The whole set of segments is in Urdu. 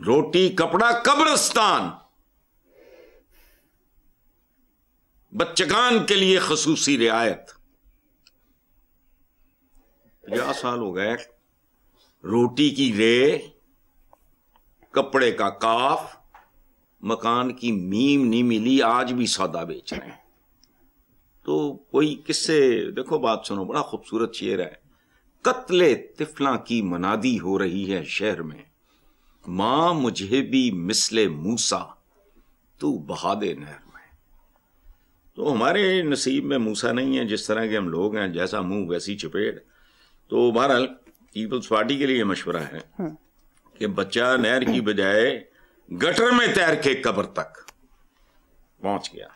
روٹی کپڑا قبرستان، بچگان کے لیے خصوصی رعایت. 50 سال ہو گئے، روٹی کی رے، کپڑے کا کاف، مکان کی میم نہیں ملی، آج بھی سودا بیچ رہے ہیں. تو کوئی کس سے، دیکھو بات سنو، بڑا خوبصورت شعر ہے. قتل طفلاں کی منادی ہو رہی ہے شہر میں، ماں مجھے بھی مثل موسیٰ تو بہا دے نہر میں. تو ہمارے نصیب میں موسیٰ نہیں ہے، جس طرح کے ہم لوگ ہیں، جیسا منہ ویسی چپیڑ. تو بہرحال پیپلز پارٹی کے لیے مشورہ ہے کہ بچہ نہر کی بجائے گٹر میں تیر کے قبر تک پہنچ گیا.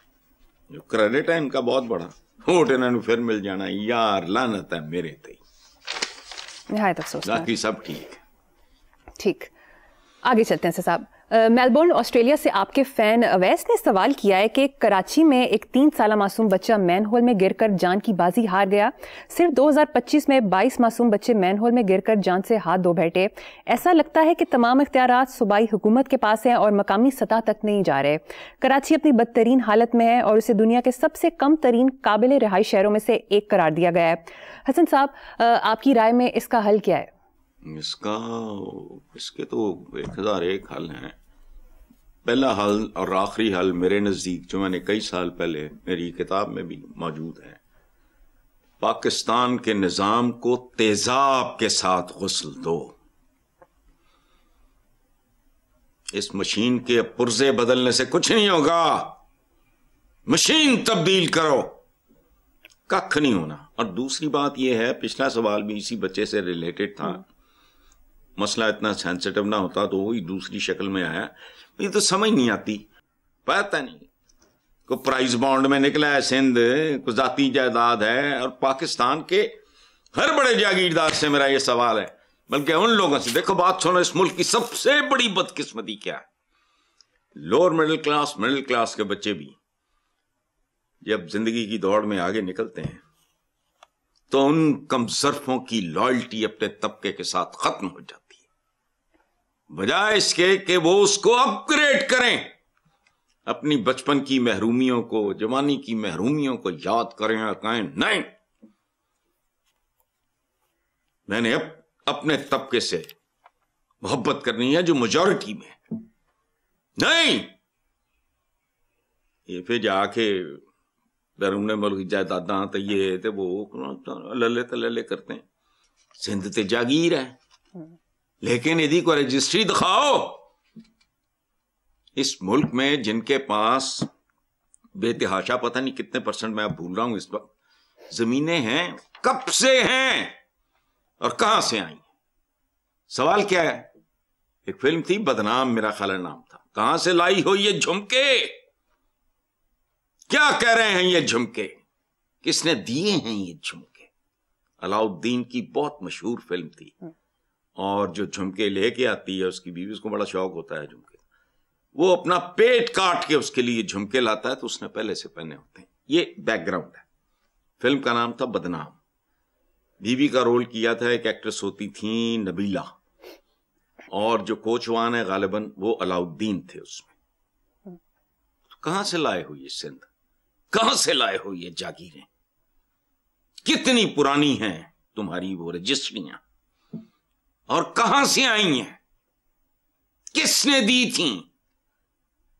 جو کریڈٹ ہے ان کا بہت بڑا، ووٹ انہوں نے پھر مل جانا. یار لعنت ہے میرے تے، نہایت افسوس. باقی سب ٹھیک. ٹھیک، آگے چلتے ہیں صاحب. میلبورن آسٹریلیا سے آپ کے فین اویس نے سوال کیا ہے کہ کراچی میں ایک 3 سالہ معصوم بچہ مین ہول میں گر کر جان کی بازی ہار گیا. صرف 2025 میں 22 معصوم بچے مین ہول میں گر کر جان سے ہاتھ دھو بیٹھے. ایسا لگتا ہے کہ تمام اختیارات صوبائی حکومت کے پاس ہیں اور مقامی سطح تک نہیں جا رہے. کراچی اپنی بدترین حالت میں ہے اور اسے دنیا کے سب سے کم ترین قابل رہائش شہروں میں سے ایک قرار دیا گیا ہے. حسن صاحب، آپ کی رائے میں اس کا حل کیا ہے؟ اس کے تو 1001 حل ہیں. پہلا حل اور آخری حل میرے نزدیک، جو میں نے کئی سال پہلے میری کتاب میں بھی موجود ہے، پاکستان کے نظام کو تیزاب کے ساتھ غسل دو. اس مشین کے پرزے بدلنے سے کچھ نہیں ہوگا، مشین تبدیل کرو، ککھ نہیں ہونا. اور دوسری بات یہ ہے، پچھلا سوال بھی اسی بچے سے ریلیٹڈ تھا، مسئلہ اتنا سینسیٹیو نہ ہوتا تو وہی دوسری شکل میں آیا. یہ تو سمجھ نہیں آتی، پتہ نہیں کوئی پرائز بانڈ میں نکلا ہے سندھ، کوئی ذاتی جائیداد ہے. اور پاکستان کے ہر بڑے جاگیردار سے میرا یہ سوال ہے، بلکہ ان لوگوں سے، دیکھو بات سنو، اس ملک کی سب سے بڑی بدقسمتی کیا ہے؟ لوور مڈل کلاس کے بچے بھی جب زندگی کی دوڑ میں آگے نکلتے ہیں تو ان کم ظرفوں کی لائلٹی اپنے طبقے کے ساتھ ختم ہو جاتی ہے، بجائے اس کے کہ وہ اس کو اپ گریڈ کریں، اپنی بچپن کی محرومیوں کو، جوانی کی محرومیوں کو یاد کریں اور کہیں نہیں، میں نے اپنے طبقے سے محبت کرنی ہے جو میجورٹی میں ہے. نہیں، یہ پھر جا کے بیرون ملک جائیداداں تو یہ تے وہ للے تللے کرتے ہیں. سندھ تے جاگیر ہے، لیکن یدی کو رجسٹری دکھاؤ. اس ملک میں جن کے پاس بے تحاشا پتہ نہیں کتنے پرسنٹ، میں اب بھول رہا ہوں اس وقت، زمینیں ہیں، کب سے ہیں اور کہاں سے آئیں؟ سوال کیا ہے؟ ایک فلم تھی بدنام، میرا خیال نام تھا، کہاں سے لائی ہو یہ جھمکے؟ کیا کہہ رہے ہیں یہ جھمکے؟ کس نے دیے ہیں یہ جھمکے؟ علاؤالدین کی بہت مشہور فلم تھی، اور جو جھمکے لے کے آتی ہے اس کی بیوی، اس کو بڑا شوق ہوتا ہے جھمکے، وہ اپنا پیٹ کاٹ کے اس کے لیے جھمکے لاتا ہے تو اس نے پہلے سے پہنے ہوتے ہیں. یہ بیک گراؤنڈ ہے. فلم کا نام تھا بدنام. بیوی کا رول کیا تھا ایک ایکٹریس ہوتی تھی نبیلہ، اور جو کوچوان ہے غالباً وہ علاؤالدین تھے اس میں. کہاں سے لائے ہو یہ سندھ؟ کہاں سے لائے ہو یہ جاگیریں؟ کتنی پرانی ہیں تمہاری وہ رجسٹریاں، اور کہاں سے آئی ہیں؟ کس نے دی تھیں؟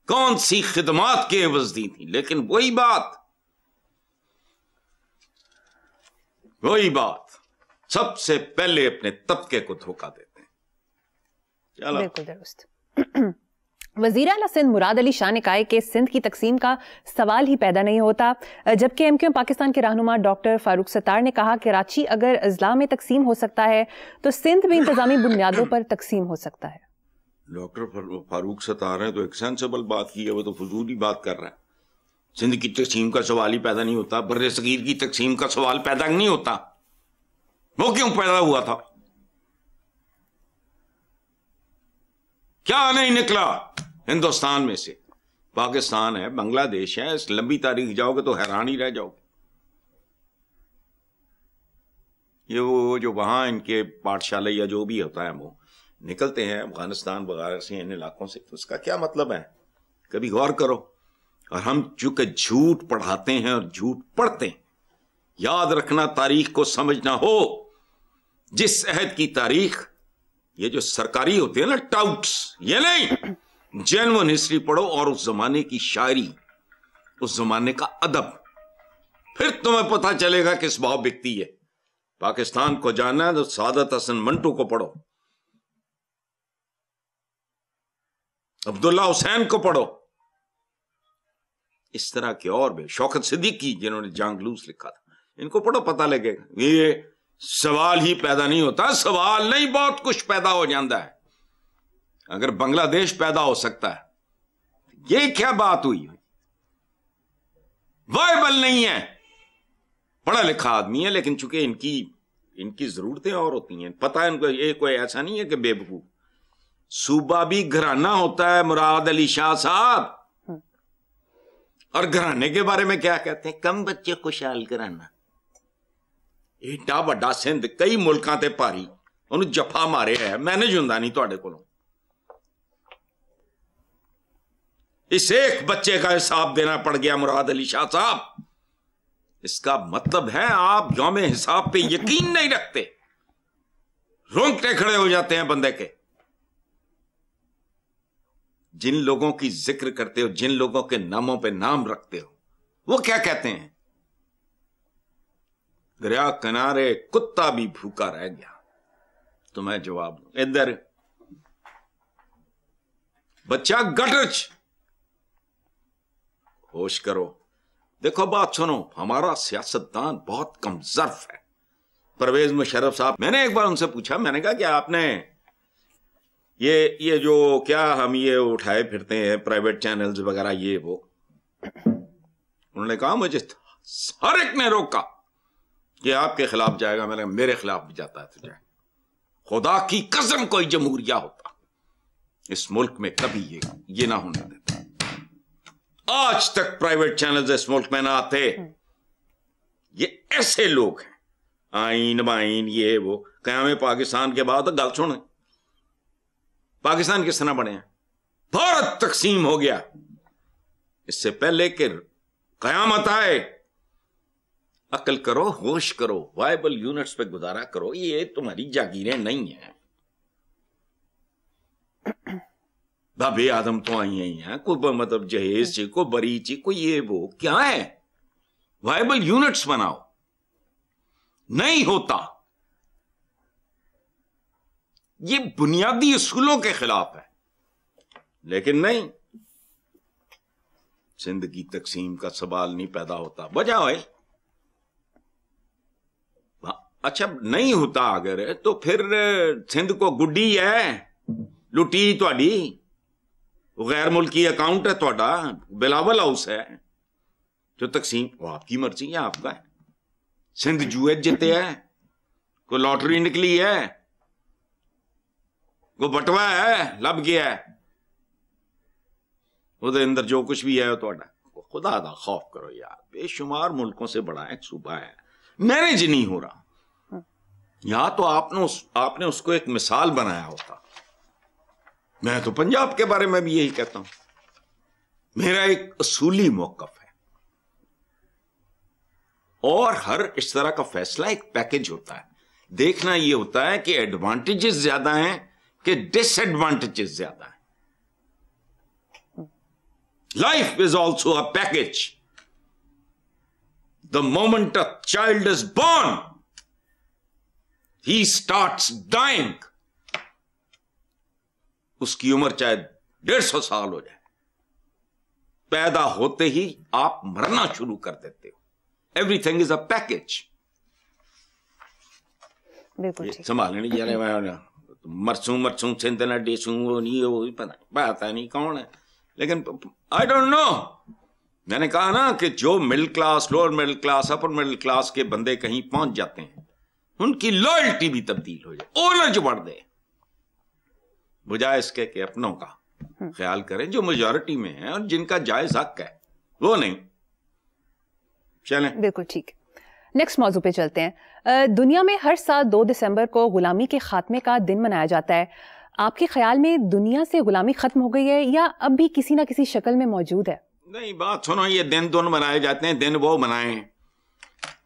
کون سی خدمات کے عوض دی تھیں؟ لیکن وہی بات سب سے پہلے اپنے طبقے کو دھوکہ دیتے ہیں. بالکل درست. وزیر اعلیٰ سندھ مراد علی شاہ نے کہا ہے کہ سندھ کی تقسیم کا سوال ہی پیدا نہیں ہوتا، جبکہ ایم کیو ایم پاکستان کے رہنما ڈاکٹر فاروق ستار نے کہا کہ کراچی اگر اضلاع میں تقسیم ہو سکتا ہے تو سندھ بھی انتظامی بنیادوں پر تقسیم ہو سکتا ہے. ڈاکٹر فاروق ستار ہیں تو ایک سینسیبل بات کی ہے، وہ تو فضولی بات کر رہا ہے. سندھ کی تقسیم کا سوال ہی پیدا نہیں ہوتا، بر صغیر کی تقسیم کا سوال پیدا نہیں ہوتا. وہ کیوں پیدا ہوا تھا؟ کیا نہیں نکلا ہندوستان میں سے؟ پاکستان ہے، بنگلہ دیش ہے، اس لمبی تاریخ جاؤ گے تو حیران ہی رہ جاؤ گے. یہ وہ جو وہاں ان کے پاٹھشالہ یا جو بھی ہوتا ہے وہ نکلتے ہیں افغانستان وغیرہ سے ان علاقوں سے، تو اس کا کیا مطلب ہے؟ کبھی غور کرو. اور ہم چونکہ جھوٹ پڑھاتے ہیں اور جھوٹ پڑھتے ہیں. یاد رکھنا، تاریخ کو سمجھنا ہو، جس عہد کی تاریخ، یہ جو سرکاری ہوتے ہیں نا ٹاؤٹس، یہ نہیں، جینوئن ہسٹری پڑھو اور اس زمانے کی شاعری، اس زمانے کا ادب، پھر تمہیں پتہ چلے گا کس بھاؤ بکتی ہے. پاکستان کو جاننا ہے تو سعادت حسن منٹو کو پڑھو، عبداللہ حسین کو پڑھو، اس طرح کے اور بھی، شوکت صدیقی جنہوں نے جانگلوس لکھا تھا، ان کو پڑھو، پتہ لگے گا. یہ سوال ہی پیدا نہیں ہوتا، سوال نہیں بہت کچھ پیدا ہو جاتا ہے. اگر بنگلہ دیش پیدا ہو سکتا ہے، یہ کیا بات ہوئی؟ وائبل نہیں ہے، پڑھا لکھا آدمی ہے، لیکن چونکہ ان کی ضرورتیں اور ہوتی ہیں. پتہ ہے ان کو، یہ کوئی ایسا نہیں ہے کہ بے وقوف. صوبہ بھی گھرانہ ہوتا ہے مراد علی شاہ صاحب، اور گھرانے کے بارے میں کیا کہتے ہیں؟ کم بچے خوشحال گھرانہ. ایڈا بڑا سندھ کئی ملکاں تے پاری انہوں جفا مارے ہے، مینج ہوندا نہیں تواڈے کولوں. اس ایک بچے کا حساب دینا پڑ گیا مراد علی شاہ صاحب. اس کا مطلب ہے آپ یوم حساب پہ یقین نہیں رکھتے، رونگٹے کھڑے ہو جاتے ہیں بندے کے. جن لوگوں کی ذکر کرتے ہو، جن لوگوں کے ناموں پہ نام رکھتے ہو، وہ کیا کہتے ہیں؟ دریا کنارے کتا بھی بھوکا رہ گیا. تو میں جواب دوں، ادھر بچہ گٹرچ، ہوش کرو. دیکھو بات سنو، ہمارا سیاستدان بہت کم ظرف ہے. پرویز مشرف صاحب، میں نے ایک بار ان سے پوچھا، میں نے کہا کہ آپ نے یہ جو کیا ہم یہ اٹھائے پھرتے ہیں پرائیویٹ چینلز وغیرہ یہ وہ، انہوں نے کہا مجھے ہر ایک نے روکا کہ آپ کے خلاف جائے گا. میں نے میرے خلاف بھی جاتا ہے تو جائے. خدا کی قسم کوئی جمہوریہ ہوتا اس ملک میں کبھی یہ نہ ہونے دیتا. آج تک پرائیویٹ چینلز اس ملک میں نہ آتے. یہ ایسے لوگ ہیں، آئین بائین یہ وہ. قیام پاکستان کے بعد گل سن، پاکستان کس طرح بنے ہیں؟ بھارت تقسیم ہو گیا. اس سے پہلے کہ قیامت آئے، عقل کرو، ہوش کرو، وائبل یونٹس پہ گزارا کرو. یہ تمہاری جاگیریں نہیں ہیں. بابے آدم تو آئی ہیں، کوئی مطلب جہیز چی، کوئی بری چی، کوئی یہ وہ کیا ہے؟ وائبل یونٹس بناؤ. نہیں ہوتا. یہ بنیادی اصولوں کے خلاف ہے. لیکن نہیں، سندھ کی تقسیم کا سوال نہیں پیدا ہوتا. وجہ ہے اچھا نہیں ہوتا اگر، تو پھر سندھ کو گڈی ہے لٹی تواڈی، غیر ملکی اکاؤنٹ ہے تہاڈا، بلاول ہاؤس ہے، جو تقسیم وہ آپ کی مرضی ہے، آپ کا ہے. سندھ جوئے جیتے ہے، کوئی لاٹری نکلی ہے، کوئی بٹوا ہے لب گیا ہے، وہ اندر جو کچھ بھی ہے وہ تہاڈا. خدا دا خوف کرو یار. بے شمار ملکوں سے بڑا ایک صوبہ ہے، مینج نہیں ہو رہا. یہاں تو آپ نے اس کو ایک مثال بنایا ہوتا. میں تو پنجاب کے بارے میں بھی یہی کہتا ہوں. میرا ایک اصولی موقف ہے، اور ہر اس طرح کا فیصلہ ایک پیکج ہوتا ہے. دیکھنا یہ ہوتا ہے کہ ایڈوانٹیجز زیادہ ہیں کہ ڈس ایڈوانٹیجز زیادہ ہیں. Life is also a package. The moment a child is born he starts dying. اس کی عمر چاہے 150 سال ہو جائے، پیدا ہوتے ہی آپ مرنا شروع کر دیتے ہو. Everything is a package. سنبھالنے جانے مرسوں سنتنا ڈیسوں وہ نہیں پتا نہیں کون ہے. لیکن آئی ڈونٹ نو. میں نے کہا نا کہ جو middle class, lower middle class, upper middle class کے بندے کہیں پہنچ جاتے ہیں، ان کی لائلٹی بھی تبدیل ہو جائے، اولج بڑھ دے، بجائے اس کے کہ اپنوں کا خیال کریں جو میجورٹی میں ہیں اور جن کا جائز حق ہے وہ نہیں. چلیں بالکل ٹھیک. نیکسٹ موضوع پہ چلتے ہیں. دنیا میں ہر سال 2 دسمبر کو غلامی کے خاتمے کا دن منایا جاتا ہے. آپ کے خیال میں دنیا سے غلامی ختم ہو گئی ہے یا اب بھی کسی نہ کسی شکل میں موجود ہے؟ نہیں، بات سنو، یہ دن منائے جاتے ہیں، دن وہ منائے.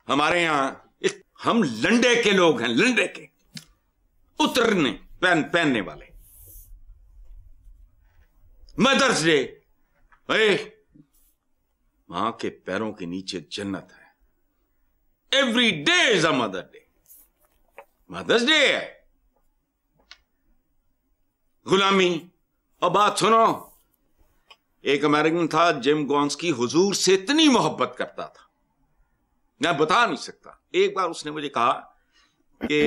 ہمارے یہاں ہم لنڈے کے لوگ ہیں، لنڈے کے اترنے پہننے والے. مدرس ڈے، ماں کے پیروں کے نیچے جنت ہے. Every day is a mother day. مدرس ڈے ہے. غلامی. اور بات سنو، ایک امریکن تھا جم گونسکی، حضور سے اتنی محبت کرتا تھا میں بتا نہیں سکتا. ایک بار اس نے مجھے کہا کہ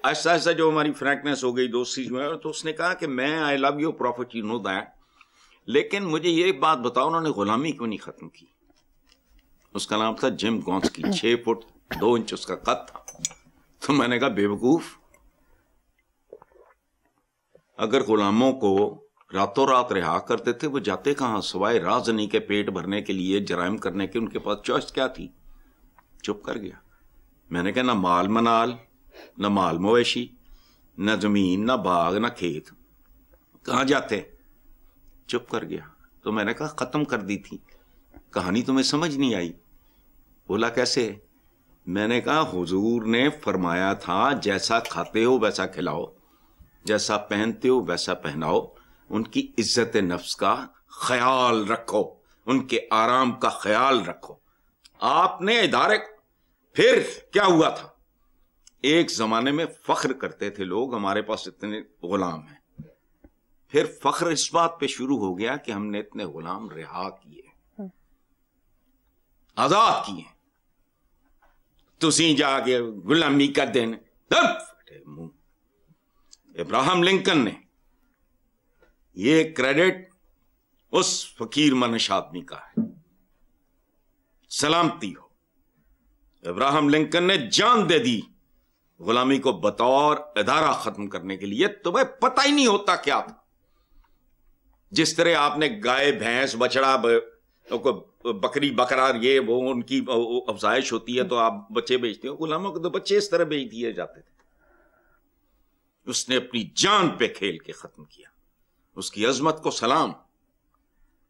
ایسا ایسا جو ہماری فرینکنس ہو گئی، دوستی جو ہے، تو اس نے کہا کہ میں I love you prophet, you know that, لیکن مجھے یہ بات بتاؤ انہوں نے غلامی کیوں نہیں ختم کی. اس کا نام تھا جم گونسکی، 6 فٹ 2 انچ اس کا قد تھا. تو میں نے کہا بے وقوف، اگر غلاموں کو راتوں رات رہا کرتے تھے وہ جاتے کہاں؟ سوائے رازنی کے پیٹ بھرنے کے لیے، جرائم کرنے کے، ان کے پاس چوائس کیا تھی؟ چپ کر گیا. میں نے کہا نہ مال منال، نہ مال مویشی، نہ زمین، نہ باغ، نہ کھیت، کہاں جاتے؟ چپ کر گیا. تو میں نے کہا ختم کر دی تھی. کہانی تمہیں سمجھ نہیں آئی. بولا کیسے؟ میں نے کہا حضور نے فرمایا تھا جیسا کھاتے ہو ویسا کھلاؤ، جیسا پہنتے ہو ویسا پہناؤ، ان کی عزت نفس کا خیال رکھو، ان کے آرام کا خیال رکھو. آپ نے ادارے. پھر کیا ہوا تھا؟ ایک زمانے میں فخر کرتے تھے لوگ ہمارے پاس اتنے غلام ہیں. پھر فخر اس بات پہ شروع ہو گیا کہ ہم نے اتنے غلام رہا کیے، آزاد کیے. تسی جا کے غلامی کر دینے. منہ. ابراہم لنکن نے یہ کریڈٹ اس فقیر منش آدمی کا ہے. سلامتی ہو. ابراہم لنکن نے جان دے دی غلامی کو بطور ادارہ ختم کرنے کے لیے. تمہیں پتہ ہی نہیں ہوتا کیا تھا. جس طرح آپ نے گائے بھینس بچڑا بکری بکرا یہ وہ ان کی افزائش ہوتی ہے تو آپ بچے بیچتے ہو، غلاموں کو تو بچے اس طرح بیچ دیے جاتے تھے. اس نے اپنی جان پہ کھیل کے ختم کیا. اس کی عظمت کو سلام.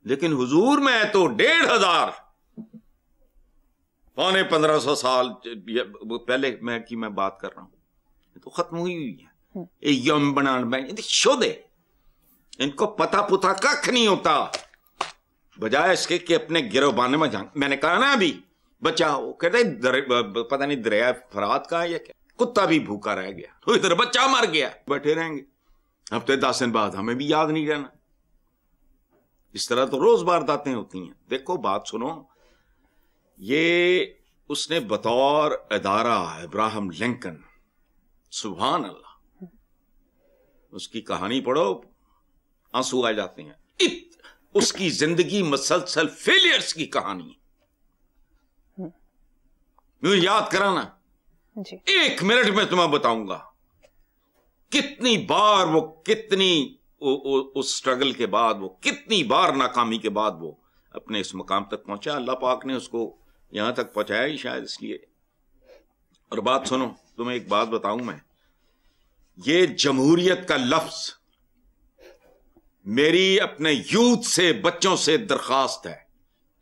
لیکن حضور میں تو 1500 پونے 1500 سال پہلے میں بات کر رہا ہوں، تو ختم ہوئی ہے. یم بنان شودے، ان کو پتا پتا کھ نہیں ہوتا، بجائے اس کے کہ اپنے گروبانے میں جان. میں نے کہا نا ابھی بچہ ہو، کہتے پتہ نہیں دریا فرات کا ہے یا کیا، کتا بھی بھوکا رہ گیا، تو ادھر بچہ مر گیا. بیٹھے رہیں گے ہفتے 10 دن بعد، ہمیں بھی یاد نہیں رہنا. اس طرح تو روز وارداتیں ہوتی ہیں. دیکھو بات سنو، یہ اس نے بطور ادارہ ابراہم لنکن، سبحان اللہ، اس کی کہانی پڑھو آنسو آ جاتے ہیں. اس کی زندگی مسلسل فیلئرز کی کہانی ہے. مجھے یاد کرانا، 1 منٹ میں تمہیں بتاؤں گا کتنی بار وہ، کتنی اس سٹرگل کے بعد، وہ کتنی بار ناکامی کے بعد وہ اپنے اس مقام تک پہنچا. اللہ پاک نے اس کو یہاں تک پہنچایا ہی شاید اس لیے. اور بات سنو، تمہیں ایک بات بتاؤں میں، یہ جمہوریت کا لفظ میری اپنے یوتھ سے، بچوں سے درخواست ہے،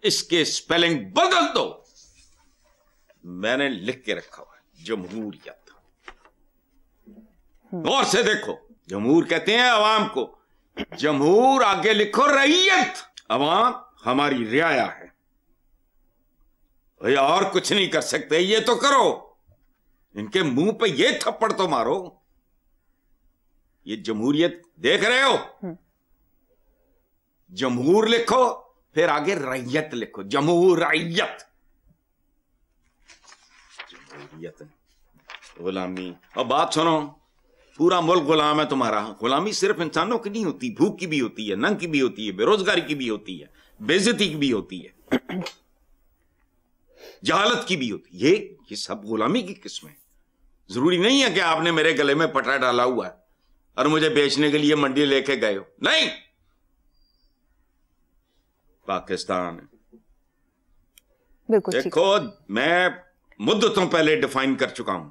اس کے سپیلنگ بدل دو. میں نے لکھ کے رکھا ہوا ہے جمہوریت. غور سے دیکھو، جمہور کہتے ہیں عوام کو، جمہور آگے لکھو رعیت. عوام ہماری رعایا ہے، اور کچھ نہیں کر سکتے. یہ تو کرو، ان کے منہ پہ یہ تھپڑ تو مارو. یہ جمہوریت دیکھ رہے ہو، جمہور لکھو، پھر آگے رعیت لکھو، جمہور رعیت. جمہوریت غلامی. اور بات سنو، پورا ملک غلام ہے تمہارا. غلامی صرف انسانوں کی نہیں ہوتی، بھوک کی بھی ہوتی ہے، ننگ کی بھی ہوتی ہے، بے روزگاری کی بھی ہوتی ہے، بے عزتی کی بھی ہوتی ہے، جہالت کی بھی ہوتی ہے. یہ سب غلامی کی قسمیں. ضروری نہیں ہے کہ آپ نے میرے گلے میں پٹا ڈالا ہوا ہے اور مجھے بیچنے کے لیے منڈی لے کے گئے ہو. نہیں، پاکستان دیکھو، میں مدتوں پہلے ڈیفائن کر چکا ہوں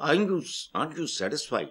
Aren't you satisfied?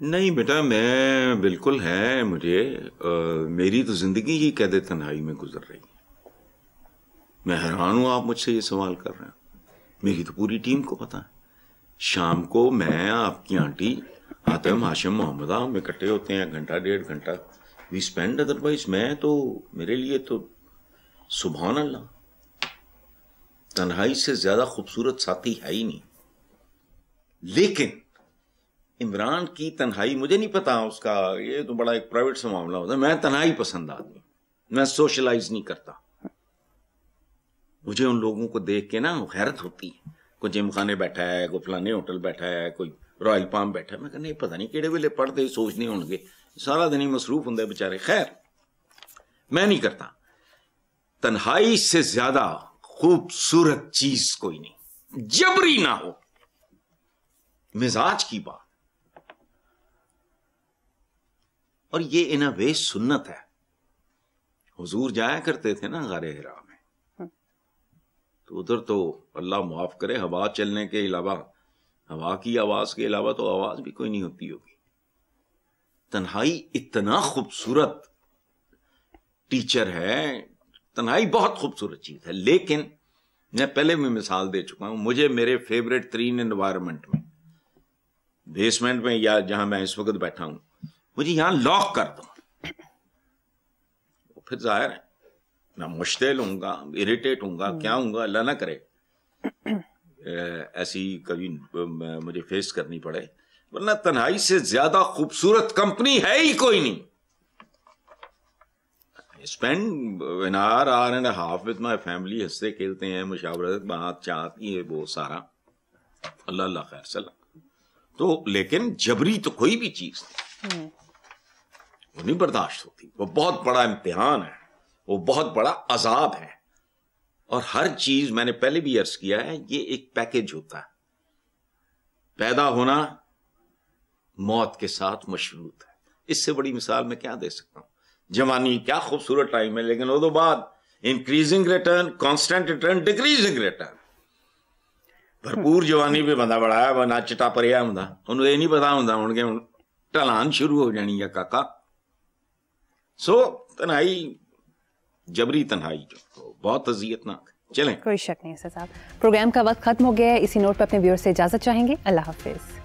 نہیں بیٹا، میں بالکل ہے مجھے، میری تو زندگی ہی قید تنہائی میں گزر رہی ہے. میں حیران ہوں آپ مجھ سے یہ سوال کر رہے ہیں. میری تو پوری ٹیم کو پتا ہے. شام کو میں، آپ کی آنٹی، آتم، ہاشم، محمدہ، ہم اکٹھے ہوتے ہیں گھنٹہ ڈیڑھ گھنٹہ وی اسپینڈ. ادروائز میں تو، میرے لیے تو سبحان اللہ، تنہائی سے زیادہ خوبصورت ساتھی ہے ہی نہیں. لیکن عمران کی تنہائی مجھے نہیں پتا، اس کا یہ تو بڑا ایک پرائیویٹ سا معاملہ ہوتا ہے. میں تنہائی پسند آدمی، میں سوشلائز نہیں کرتا. مجھے ان لوگوں کو دیکھ کے نا حیرت ہوتی ہے. کوئی جم خانے بیٹھا ہے، کوئی فلانے ہوٹل بیٹھا ہے، کوئی رائل پام بیٹھا ہے. میں کہنا پتہ نہیں کہڑے ویلے پڑھتے سوچنے ہوں گے، سارا دن ہی مصروف ہوں بیچارے. خیر، میں نہیں کرتا. تنہائی سے زیادہ خوبصورت چیز کوئی نہیں، جبری نہ ہو، مزاج کی بات. اور یہ ان اے وے سنت ہے. حضور جایا کرتے تھے نا غار حرا میں، تو ادھر تو اللہ معاف کرے، ہوا چلنے کے علاوہ، ہوا کی آواز کے علاوہ تو آواز بھی کوئی نہیں ہوتی ہوگی. تنہائی اتنا خوبصورت ٹیچر ہے. تنہائی بہت خوبصورت چیز ہے. لیکن میں پہلے بھی مثال دے چکا ہوں، مجھے میرے فیوریٹ ترین انوائرمنٹ میں، بیسمنٹ میں یا جہاں میں اس وقت بیٹھا ہوں، مجھے یہاں لاک کر دو، پھر ظاہر ہے میں مشتعل ہوں گا، اریٹیٹ ہوں گا، کیا ہوں گا، اللہ نہ کرے ایسی کبھی مجھے فیس کرنی پڑے. ورنہ تنہائی سے زیادہ خوبصورت کمپنی ہے ہی کوئی نہیں. Spend an hour and a half with my family، ہنستے کھیلتے ہیں، مشاورت، بات چات، یہ وہ سارا، اللہ اللہ خیر سلام. تو لیکن جبری تو کوئی بھی چیز نہیں، وہ نہیں برداشت ہوتی. وہ بہت بڑا امتحان ہے، وہ بہت بڑا عذاب ہے. اور ہر چیز، میں نے پہلے بھی عرض کیا ہے، یہ ایک پیکج ہوتا ہے. پیدا ہونا موت کے ساتھ مشروط ہے. اس سے بڑی مثال میں کیا دے سکتا ہوں. جوانی کیا خوبصورت ٹائم ہے، لیکن وہ تو بعد increasing return, constant return, decreasing return. بھرپور جوانی پہ بندہ بڑا ہے، نہ چٹا پریا ہوں، انہوں یہ نہیں پتا ہوں کہ ٹلان شروع ہو جانی ہے کاکا. سو تنہائی، جبری تنہائی جو بہت اذیت ناک. چلیں، کوئی شک نہیں ہے صاحب. پروگرام کا وقت ختم ہو گیا ہے. اسی نوٹ پہ اپنے ویور سے اجازت چاہیں گے. اللہ حافظ.